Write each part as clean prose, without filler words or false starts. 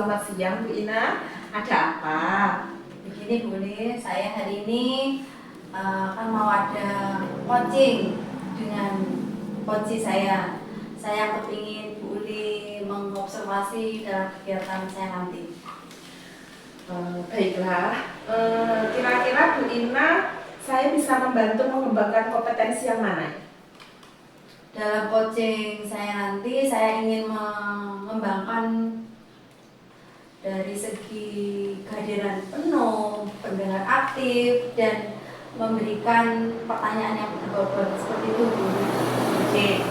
selamat siang Bu Ina. Ada apa? Begini Bu Li, saya hari ini kan mau ada coaching dengan coach saya. Saya kepingin Bu Li mengobservasi dalam kegiatan saya nanti. Baiklah, kira-kira Bu Ina, saya bisa membantu mengembangkan kompetensi yang mana? Dalam coaching saya nanti, saya ingin mengembangkan dari segi kehadiran penuh, pendengar aktif, dan memberikan pertanyaan yang berbobot seperti itu Bu. Oke.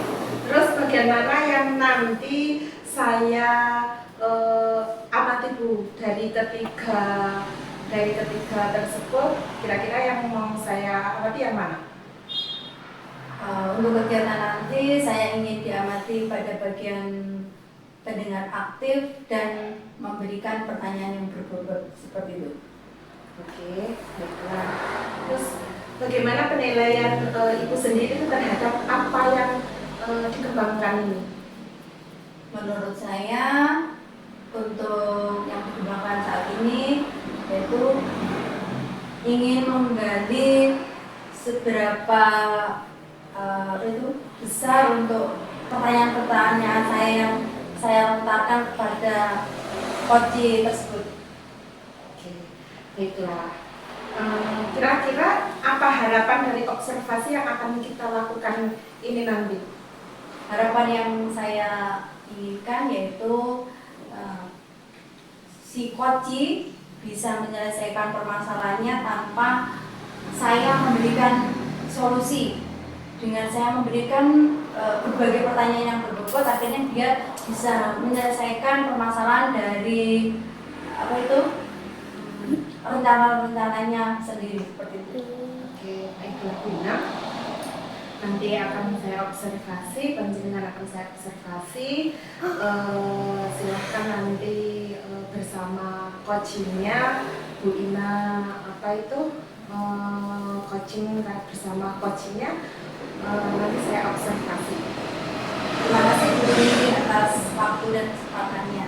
Terus bagaimana yang nanti saya amati Bu dari ketiga tersebut, kira-kira yang mau saya amati yang mana? Untuk kegiatan nanti saya ingin diamati pada bagian pendengar aktif dan memberikan pertanyaan yang berbobot seperti itu. Oke, baiklah. Terus bagaimana penilaian Ibu sendiri terhadap apa yang dikembangkan ini? Menurut saya untuk yang dikembangkan saat ini yaitu ingin menggali seberapa itu besar untuk pertanyaan-pertanyaan saya yang saya lontarkan kepada coach tersebut. Oke, baiklah. Kira-kira apa harapan dari observasi yang akan kita lakukan ini nanti? Harapan yang saya inginkan yaitu si coach bisa menyelesaikan permasalahannya tanpa saya memberikan solusi. Dengan saya memberikan berbagai pertanyaan yang berbobot, akhirnya dia bisa menyelesaikan permasalahan dari rencana-rencananya sendiri seperti itu. Oke, baiklah Bu Ina. Nanti akan saya observasi, panjenengan akan saya observasi. Silahkan nanti bersama coachingnya Bu Ina coaching bersama coachingnya nanti saya observasi. Terima kasih Bu Rini atas waktu dan kesempatannya.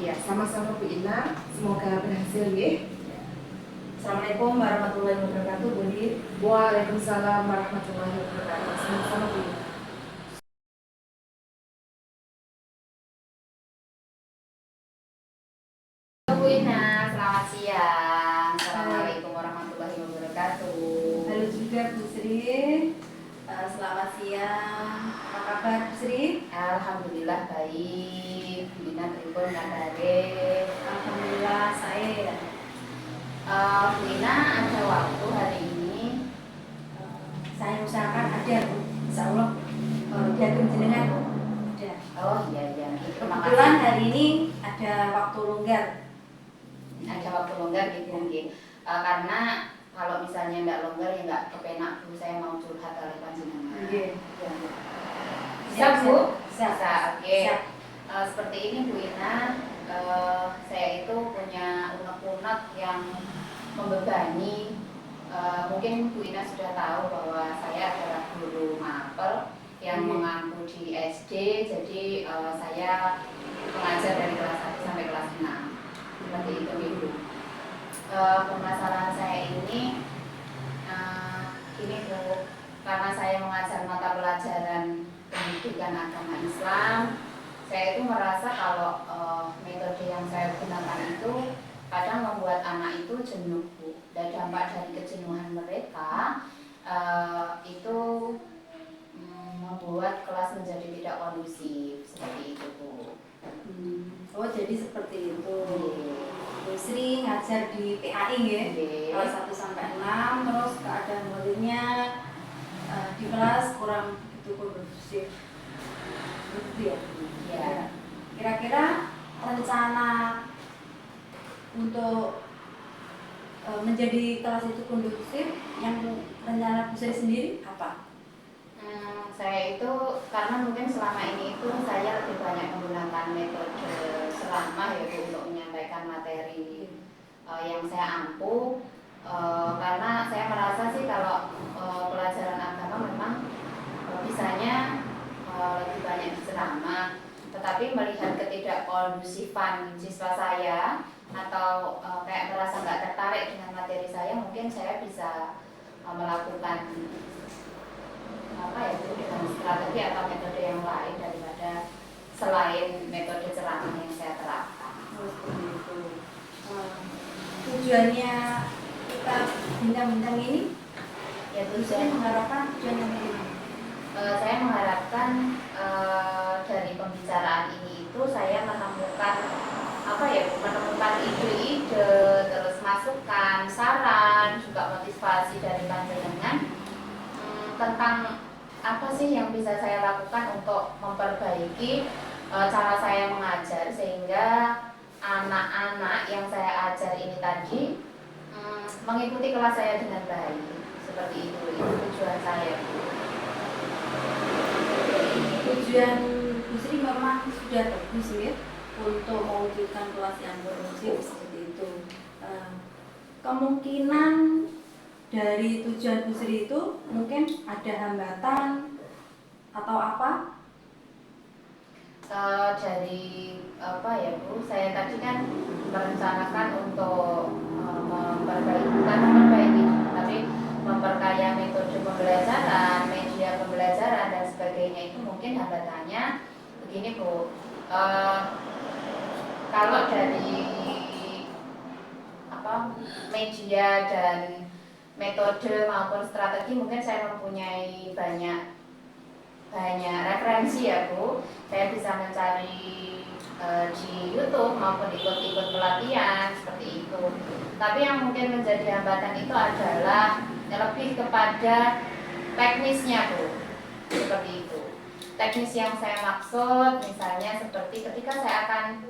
Iya, sama-sama Bu Ina. Semoga berhasil ya. Assalamualaikum warahmatullahi wabarakatuh Bu Rini. Waalaikumsalam warahmatullahi wabarakatuh. Sama-sama Bu Ina. Bu Ina, selamat siang. Assalamualaikum warahmatullahi wabarakatuh. Halo juga Bu Sri. Selamat siang. Apa kabar Bu Sri? Alhamdulillah baik. Bu Ina pripun kabare? Alhamdulillah saya. Bu Ina ada waktu hari ini? Saya usahakan ada Bu. Insya Allah diatur jenengan ada. Oh iya. Terima Kebetulan kasih. hari ini ada waktu longgar. Ada waktu longgar gitu mungkin. Karena kalau misalnya nggak longgar ya nggak kepenak Bu, saya mau curhat oleh panjenengan. Iya. Siap Bu? Siap. Bisa, oke. Siap. Seperti ini Bu Ina, saya itu punya unek-unek yang membebani. Mungkin Bu Ina sudah tahu bahwa saya adalah guru mapel yang mengampu di SD, jadi saya mengajar dari kelas 1 sampai kelas 6. Seperti itu Bu. Permasalahan saya ini gini Bu, karena saya mengajar mata pelajaran pendidikan agama Islam, saya itu merasa kalau metode yang saya gunakan itu kadang membuat anak itu jenuh Bu. Dan dampak dari kejenuhan mereka itu membuat kelas menjadi tidak kondusif seperti itu Bu. Oh jadi seperti itu. Bu Sri ngajar di PAI ya, kelas 1 sampai 6, terus keadaan muridnya di kelas kurang begitu kondusif. Begitu ya? Ya. Kira-kira rencana untuk menjadi kelas itu kondusif yang rencana Bu Sri sendiri apa? Saya itu karena mungkin selama ini itu saya lebih banyak menggunakan metode selama yaitu untuk menyampaikan materi yang saya ampu, karena saya merasa sih kalau pelajaran agama memang bisanya lebih banyak di ceramah, tetapi melihat ketidakkondusivan sifan siswa saya atau kayak merasa nggak tertarik dengan materi saya, mungkin saya bisa melakukan apa ya itu dengan strategi atau metode yang lain daripada selain metode ceramah yang saya terapkan. Seperti itu. Tujuannya kita bincang-bincang ini, Ya saya tujuan mengharapkan tujuannya ini. saya mengharapkan dari pembicaraan ini itu saya menemukan apa ya, menemukan ide-ide, terus masukan, saran, juga motivasi dari panjenengan tentang apa sih yang bisa saya lakukan untuk memperbaiki cara saya mengajar sehingga anak-anak yang saya ajar ini tadi mengikuti kelas saya dengan baik. Seperti itu tujuan saya. Tujuan Bu Sri memang sudah bagus ya untuk mewujudkan kelas yang kondusif seperti itu. Kemungkinan dari tujuan Bu Sri itu mungkin ada hambatan atau apa? Dari apa ya Bu, saya tadi kan merencanakan untuk bukan memperbaiki, tapi memperkaya metode pembelajaran, media pembelajaran dan sebagainya. Itu mungkin hambatannya begini Bu, kalau dari apa media dan metode maupun strategi mungkin saya mempunyai banyak referensi ya Bu. Saya bisa mencari di YouTube maupun ikut-ikut pelatihan seperti itu. Tapi yang mungkin menjadi hambatan itu adalah lebih kepada teknisnya Bu. Seperti itu. Teknis yang saya maksud misalnya seperti ketika saya akan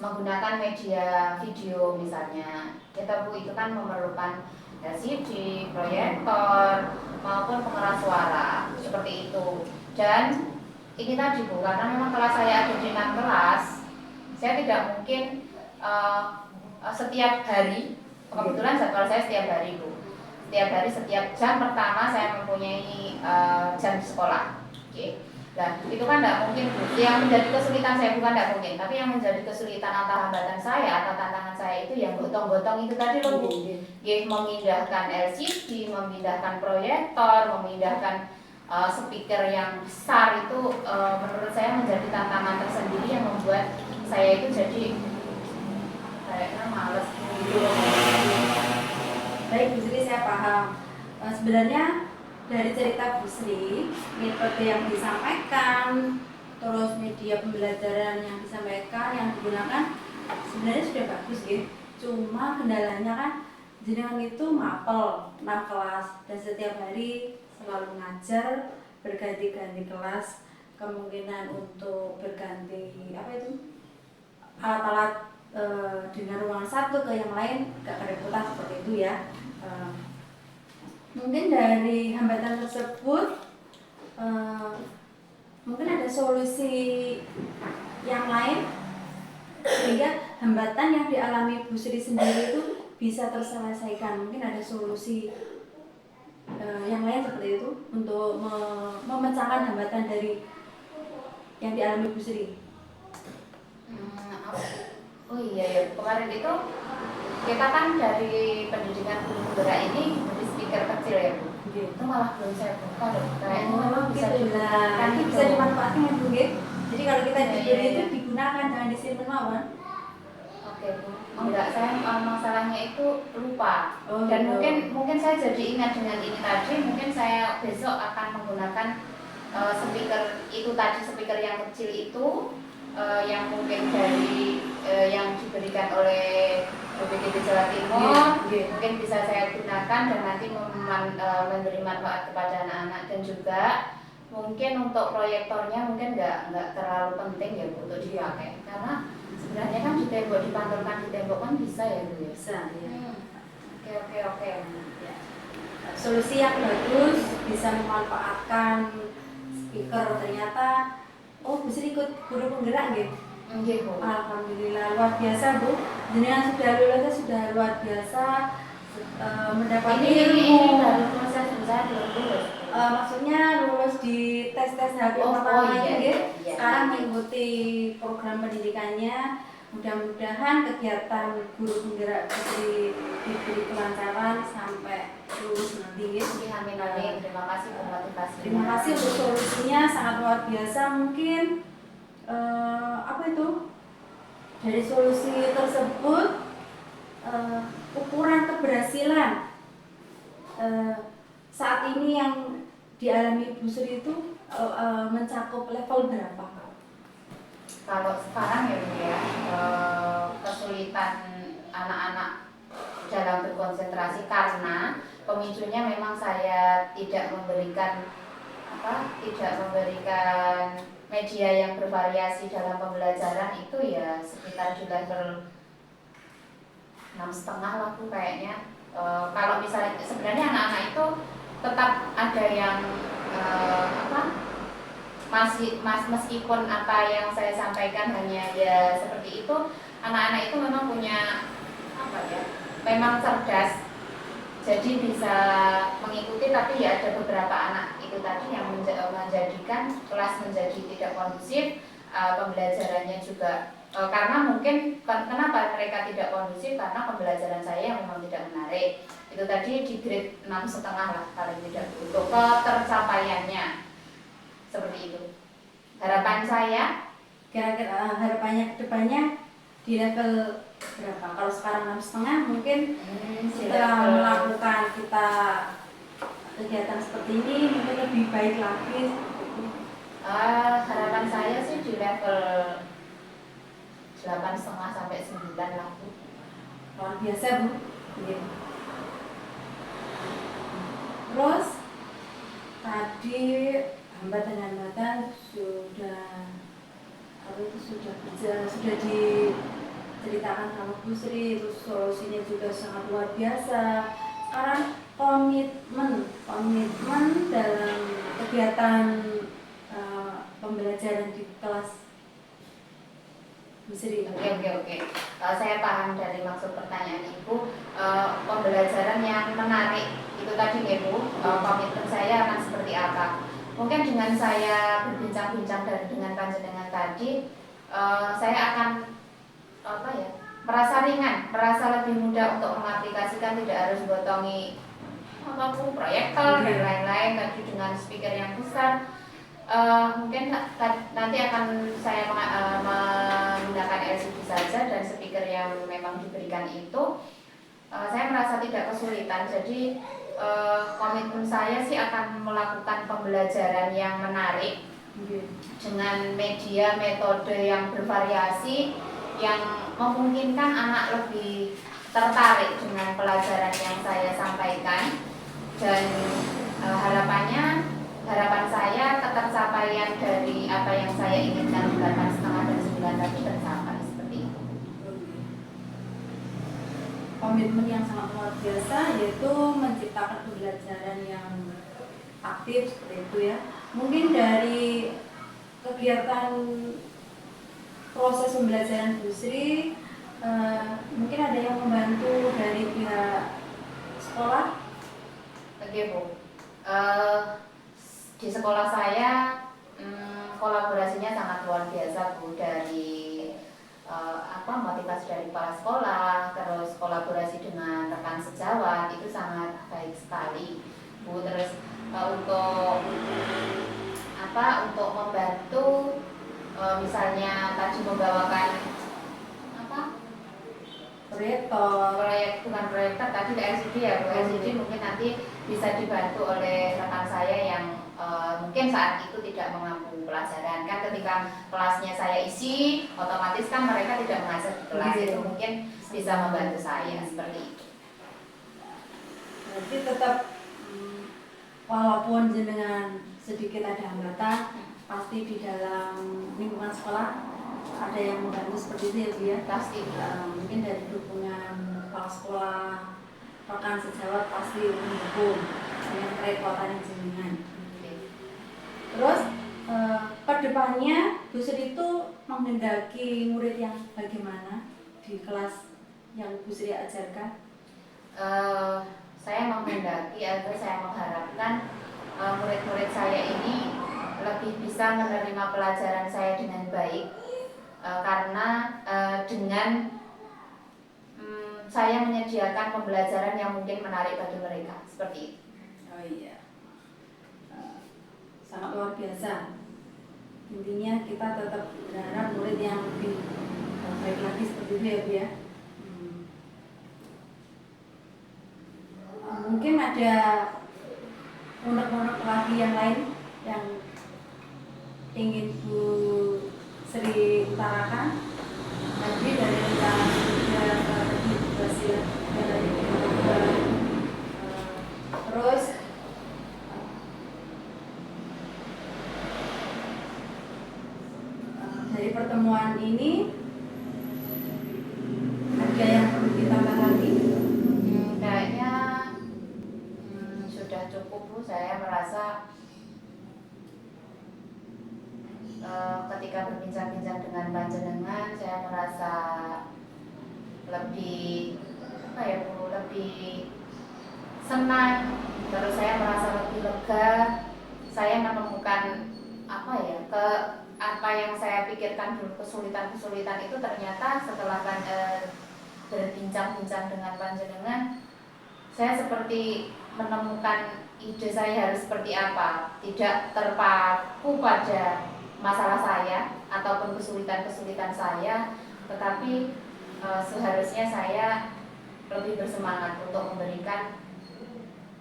menggunakan media video misalnya, kita Bu itu kan memerlukan LCD, proyektor maupun pengeras suara seperti itu. Dan ini tadi Bu, karena memang kelas saya ada di 6 kelas, saya tidak mungkin setiap hari, kebetulan jadwal saya setiap hari Bu, setiap hari setiap jam pertama saya mempunyai jam sekolah. Oke. Nah, itu kan tidak mungkin Bu. Yang menjadi kesulitan saya bukan tidak mungkin, tapi yang menjadi kesulitan atau hambatan saya atau tantangan saya itu yang gotong-gotong itu tadi loh Bu. Memindahkan LCD, memindahkan proyektor, memindahkan speaker yang besar itu menurut saya menjadi tantangan tersendiri yang membuat saya itu jadi kayaknya males gitu. Baik Bu Sri, saya paham. Sebenarnya dari cerita Bu Sri, metode yang disampaikan, terus media pembelajaran yang disampaikan, yang digunakan sebenarnya sudah bagus ya. Cuma kendalanya kan jenengan itu mapel 6 kelas dan setiap hari selalu ngajar, berganti-ganti kelas, kemungkinan untuk berganti apa itu alat-alat dengan ruang satu ke yang lain gak kerepotan seperti itu ya. Mungkin dari hambatan tersebut mungkin ada solusi yang lain sehingga hambatan yang dialami Bu Sri sendiri itu bisa terselesaikan. Mungkin ada solusi yang lain seperti itu untuk memecahkan hambatan dari yang dialami Bu Sri. Oh iya ya, kemarin itu kita kan dari pendidikan guru penggerak ini beli speaker kecil ya Bu. Itu malah belum saya buka loh. Kayaknya memang bisa digunakan, bisa dimanfaatkan ya Bu. Jadi kalau kita dibeli itu digunakan, jangan disimpan mawon. Oke Bu. Enggak, saya masalahnya itu lupa. Oh, dan gitu. mungkin saya jadi ingat dengan ini tadi. Mungkin saya besok akan menggunakan speaker itu tadi, speaker yang kecil itu yang mungkin dari yang diberikan oleh BPKB Jawa Timur. Mungkin bisa saya gunakan dan nanti memberi manfaat kepada anak-anak, dan juga mungkin untuk proyektornya mungkin nggak terlalu penting ya Bu untuk dipakai, karena sebenarnya kan di tembok, dipantulkan di tembok kan bisa ya Bu ya. Bisa ya. Oke. Ya. Solusi yang bagus bisa memanfaatkan speaker. Ternyata Bu Sri ikut guru penggerak gitu. Nggih Bu. Alhamdulillah, luar biasa Bu. Jenengan sudah lulusnya sudah luar biasa, mendapat Ini baru proses saya belum lulus. maksudnya lulus di tes HP pertama iya. gitu. sekarang mengikuti program pendidikannya. Mudah-mudahan kegiatan guru penggerak Busri diberi kelancaran sampai lulus nanti. Amin amin. Terima kasih untuk motivasi. Terima kasih untuk solusinya, sangat luar biasa. Mungkin apa itu, dari solusi tersebut ukuran keberhasilan saat ini yang dialami Bu Sri itu mencakup level berapa? Kalau sekarang ya Bu ya, kesulitan anak-anak dalam berkonsentrasi karena pemicunya memang saya tidak memberikan media yang bervariasi dalam pembelajaran itu ya sekitar di level 6,5 lah Bu kayaknya. Kalau misalnya sebenarnya anak-anak itu tetap ada yang meskipun apa yang saya sampaikan hanya ya seperti itu, anak-anak itu memang punya memang cerdas, jadi bisa mengikuti, tapi ya ada beberapa anak itu tadi yang menjadikan kelas menjadi tidak kondusif, pembelajarannya juga karena mungkin kenapa mereka tidak kondusif, karena pembelajaran saya yang memang tidak menarik. Itu tadi di grade 6,5 lah paling tidak untuk ketercapaiannya. Seperti itu. Harapan saya Kira-kira harapannya ke depannya di level berapa? Kalau sekarang 6,5 mungkin setelah melakukan kita kegiatan seperti ini mungkin lebih baik lagi. Harapan saya sih di level 8,5 sampai 9 lah Bu. Luar biasa Bu. Terus tadi hambatan-hambatan sudah diceritakan sama Bu Sri, terus solusinya juga sangat luar biasa. Sekarang komitmen dalam kegiatan pembelajaran di kelas Bu Sri. Oke. Saya paham dari maksud pertanyaan Ibu. Pembelajaran yang menarik itu tadi ya Bu. Komitmen saya akan seperti apa? Mungkin dengan saya berbincang-bincang dengan panjenengan tadi, saya akan merasa ringan, merasa lebih mudah untuk mengaplikasikan, tidak harus botongi proyektor dan lain-lain tadi dengan speaker yang besar. Mungkin nanti akan saya menggunakan LCD saja dan speaker yang memang diberikan itu, saya merasa tidak kesulitan. Jadi komitmen saya sih akan melakukan pembelajaran yang menarik dengan media metode yang bervariasi yang memungkinkan anak lebih tertarik dengan pelajaran yang saya sampaikan, dan harapan saya ketercapaian dari apa yang saya inginkan 8,5 dan 9 tadi tercapai seperti itu. Komitmen yang sangat luar biasa, yaitu menciptakan pembelajaran yang aktif seperti itu ya. Mungkin dari kegiatan proses pembelajaran Bu Sri, mungkin ada yang membantu dari pihak sekolah. Oke Bu, di sekolah saya kolaborasinya sangat luar biasa Bu, dari motivasi dari kepala sekolah, terus kolaborasi dengan rekan sejawat itu sangat baik sekali Bu. Terus untuk membantu misalnya tadi membawakan proyektor tadi LCD ya Bu. LCD mungkin nanti bisa dibantu oleh rekan saya yang mungkin saat itu tidak mengampu pelajaran. Kan ketika kelasnya saya isi, otomatis kan mereka tidak mengajar di kelas, itu mungkin bisa membantu saya seperti itu. Berarti tetap walaupun jenengan sedikit ada hambatan, pasti di dalam lingkungan sekolah ada yang membantu seperti itu ya Bu ya. Pasti mungkin dari dukungan kepala sekolah, rekan sejawat pasti mendukung dengan kerepotan jenengan. Terus kedepannya Bu Sri itu menghendaki murid yang bagaimana di kelas yang Bu Sri ajarkan? Saya menghendaki atau saya mengharapkan murid-murid saya ini lebih bisa menerima pelajaran saya dengan baik karena dengan saya menyediakan pembelajaran yang mungkin menarik bagi mereka seperti itu. Oh iya, sangat luar biasa. Intinya kita tetap berharap murid yang lebih baik lagi seperti itu ya Bu ya. Mungkin ada unek-unek lagi yang lain yang ingin Bu Sri utarakan tadi dari tentang strategi berhasil dari terus dari pertemuan ini ada yang perlu ditambah lagi? Kayaknya sudah cukup Bu. Saya merasa ketika berbincang-bincang dengan panjenengan saya merasa lebih lebih senang, terus saya merasa lebih lega. Saya menemukan apa yang saya pikirkan dulu kesulitan-kesulitan itu ternyata setelah berbincang-bincang dengan panjenengan saya seperti menemukan ide saya harus seperti apa, tidak terpaku pada masalah saya ataupun kesulitan-kesulitan saya, tetapi seharusnya saya lebih bersemangat untuk memberikan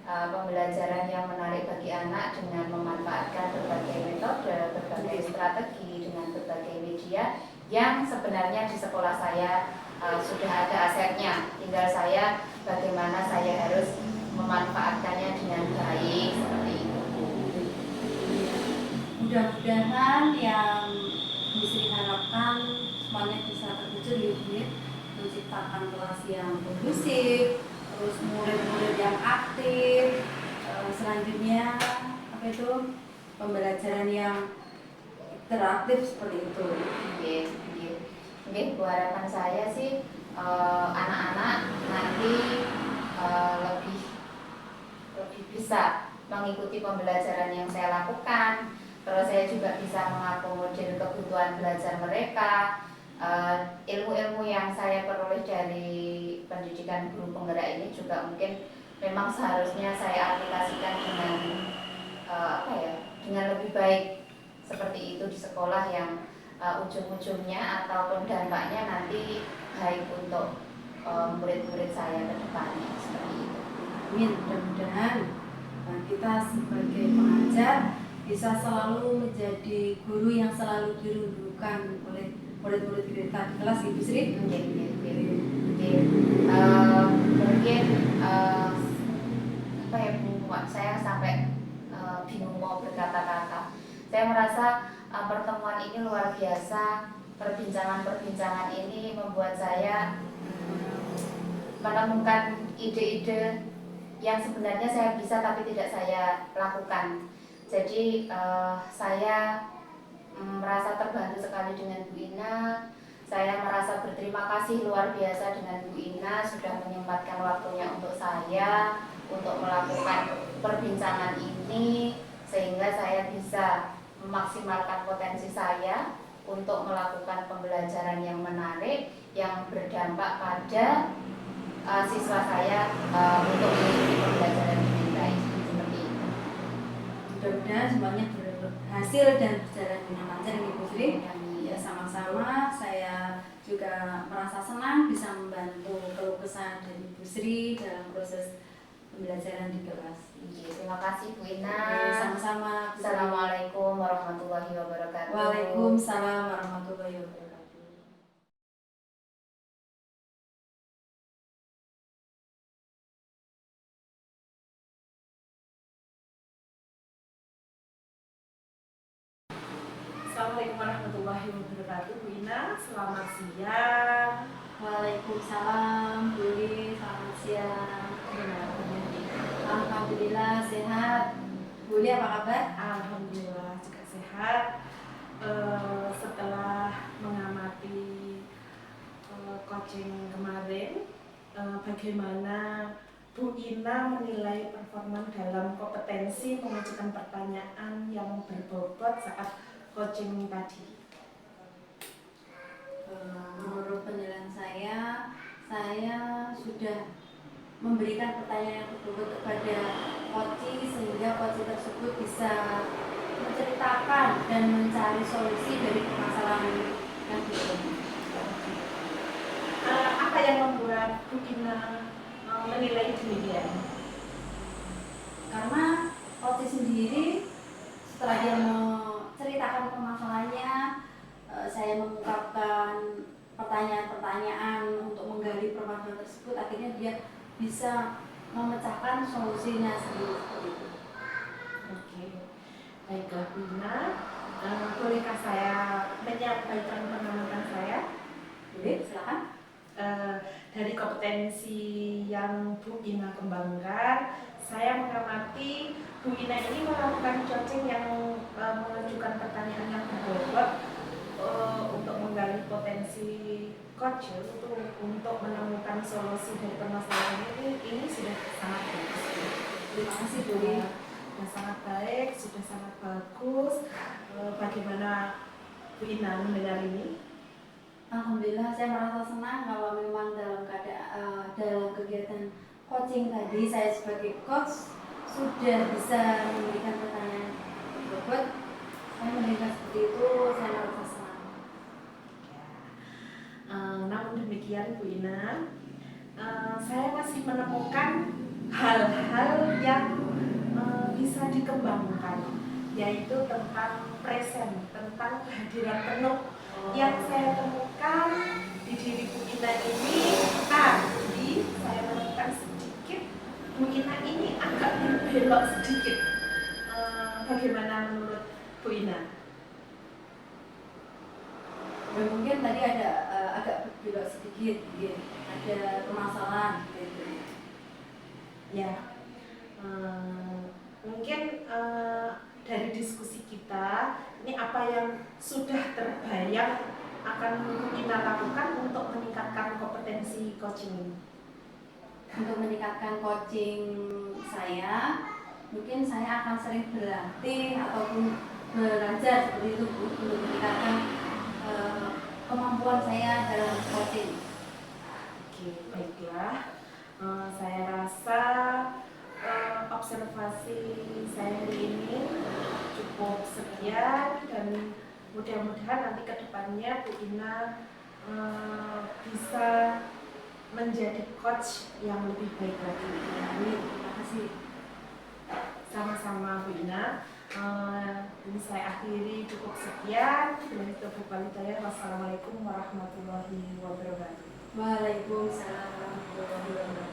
pembelajaran yang menarik bagi anak dengan memanfaatkan berbagai metode, berbagai strategi, dengan berbagai media yang sebenarnya di sekolah saya sudah ada asetnya. Tinggal saya bagaimana saya harus memanfaatkannya dengan baik seperti itu. Mudah-mudahan yang Bu Sri harapkan semuanya bisa terwujud ya, menciptakan kelas yang kondusif, terus murid-murid yang aktif, selanjutnya pembelajaran yang interaktif seperti itu. Oke, Bu, harapan saya sih anak-anak nanti lebih bisa mengikuti pembelajaran yang saya lakukan. Terus saya juga bisa mengakomodir kebutuhan belajar mereka. Ilmu-ilmu yang saya peroleh dari pendidikan guru penggerak ini juga mungkin memang seharusnya saya aplikasikan dengan lebih baik seperti itu di sekolah yang ujung-ujungnya ataupun dampaknya nanti baik untuk murid-murid saya ke depannya seperti itu. Amin. Mudah-mudahan kita sebagai pengajar bisa selalu menjadi guru yang selalu dirindukan oleh murid-murid kita di kelas, Ibu Sri. Mungkin saya sampai bingung mau berkata-kata. Saya merasa pertemuan ini luar biasa. Perbincangan-perbincangan ini membuat saya menemukan ide-ide yang sebenarnya saya bisa tapi tidak saya lakukan. Jadi saya merasa terbantu sekali dengan Bu Ina. Saya merasa berterima kasih luar biasa dengan Bu Ina sudah menyempatkan waktunya untuk saya untuk melakukan perbincangan ini sehingga saya bisa memaksimalkan potensi saya untuk melakukan pembelajaran yang menarik yang berdampak pada siswa saya untuk mengikuti pembelajaran dengan baik seperti itu. Mudah-mudahan semuanya berhasil dan berjalan dengan lancar, Ibu Sri. Ya, sama-sama. Saya juga merasa senang bisa membantu keluh kesah dari Bu Sri dalam proses pembelajaran di kelas. Terima kasih Bu Ina. Sama-sama. Assalamualaikum warahmatullahi wabarakatuh. Waalaikumsalam warahmatullahi wabarakatuh. Assalamualaikum warahmatullahi wabarakatuh. Bu Ina, selamat siang. Waalaikumsalam, Bu Li, selamat siang. Alhamdulillah sehat. Bu Li apa kabar? Alhamdulillah juga sehat. Setelah mengamati coaching kemarin, bagaimana Bu Ina menilai performa dalam kompetensi mengajukan pertanyaan yang berbobot saat coaching tadi? Menurut penilaian saya sudah memberikan pertanyaan yang berbobot kepada coaching sehingga coaching tersebut bisa menceritakan dan mencari solusi dari permasalahan yang dialami. Apa yang membuat Bu Ina menilai demikian? Karena coaching sendiri setelah dia menceritakan permasalahannya, saya mengungkapkan pertanyaan-pertanyaan untuk menggali permasalahan tersebut, akhirnya dia bisa memecahkan solusinya sendiri seperti itu. Oke, baiklah Bu Ina, bolehkah saya menyampaikan pengamatan saya? Boleh, silakan. Dari kompetensi yang Bu Ina kembangkan, saya mengamati Bu Ina ini melakukan coaching yang mengajukan pertanyaan yang berbobot untuk menggali potensi coach untuk menemukan solusi dari permasalahan ini sudah sangat bagus. Terima kasih Bu. Sudah sangat baik, sudah sangat bagus. Bagaimana Bu Ina mendengar ini? Alhamdulillah, saya merasa senang kalau memang dalam kegiatan coaching tadi saya sebagai coach sudah bisa memberikan pertanyaan berbobot. Saya mendengar seperti itu, saya merasa senang. Namun demikian Bu Ina, saya masih menemukan hal-hal yang bisa dikembangkan, yaitu tentang present, tentang kehadiran penuh yang saya temukan di diri Bu Ina ini. Tadi saya menemukan sedikit Bu Ina ini agak berbelok sedikit. Bagaimana menurut Bu Ina? Mungkin tadi ada agak berbelok sedikit, gitu. Ada permasalahan gitu. Ya, mungkin dari diskusi kita ini apa yang sudah terbayang akan kita lakukan untuk meningkatkan kompetensi coaching ini? Untuk meningkatkan coaching saya, mungkin saya akan sering berlatih ataupun belajar seperti itu Bu, untuk meningkatkan kemampuan saya dalam coaching. Oke, baiklah. Saya rasa observasi saya hari ini cukup sekian, dan mudah-mudahan nanti ke depannya Bu Ina bisa menjadi coach yang lebih baik lagi. Amin. Terima kasih. Sama-sama Bu Ina. Ini saya akhiri cukup sekian. Wassalamualaikum warahmatullahi wabarakatuh. Waalaikumsalam warahmatullahi wabarakatuh.